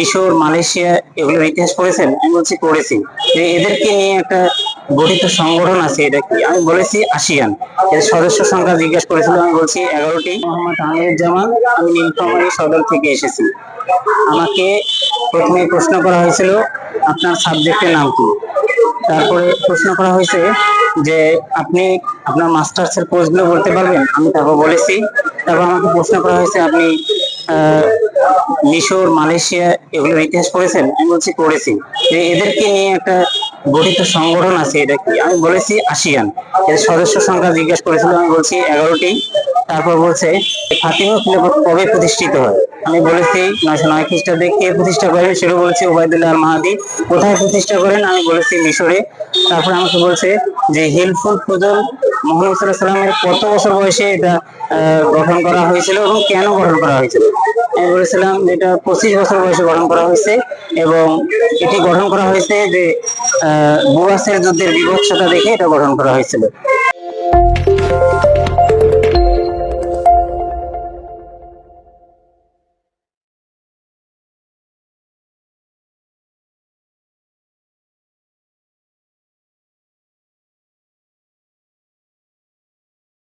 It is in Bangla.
মিশর, মালয়েশিয়া এগুলোর ইতিহাস পড়েছেন? আমি বলছি পড়েছি। যে এদেরকে নিয়ে একটা গঠিত সংগঠন আছে, এটা কি? আমি বলেছি আসিয়ান। এর সদস্য সংখ্যা জিজ্ঞাসা করেছিল, আমি বলছি 11টি। মোহাম্মদ আমিরুজ্জামান, আমি নীলফামারী সদর থেকে এসেছি। আমাকে প্রথমে প্রশ্ন করা হয়েছিল আপনার সাবজেক্টের নাম কি। তারপরে প্রশ্ন করা হয়েছে যে আপনি আপনার মাস্টার্সের কোর্সগুলো বলতে পারবেন। আমি তারপর বলেছি। তারপর আমাকে প্রশ্ন করা হয়েছে আপনি মিশর, মালয়েশিয়া এগুলোর ইতিহাস পড়েছেন? আমি বলছি পড়েছি। যে এদেরকে নিয়ে একটা গঠিত সংগঠন আছে, এটা কি? আমি বলেছি আসিয়ান। এর সদস্য সংখ্যা জিজ্ঞাসা করেছিল, আমি বলছি 11টি। তারপর বলছে ফাতিমা খিলাফত কবে প্রতিষ্ঠিত হয়? আমি বলেছি 909 খ্রিস্টাব্দে। কে প্রতিষ্ঠা করেন সেটা বলেছি ওবায়দুল্লাহ আল মাহাদি। কোথায় প্রতিষ্ঠা করেন? আমি বলেছি মিশরে। তারপর আমাকে বলছে যে হিলফুল ফজল মুহাম্মদ সাল্লাল্লাহু আলাইহি সাল্লামের কত বছর বয়সে এটা গঠন করা হয়েছিল এবং কেন গঠন করা হয়েছিল? আমি বলেছিলাম এটা 25 বছর বয়সে গঠন করা হয়েছে এবং এটি গঠন করা হয়েছে যে বুয়াসের যুদ্ধের বিভৎসতা দেখে এটা গঠন করা হয়েছিল।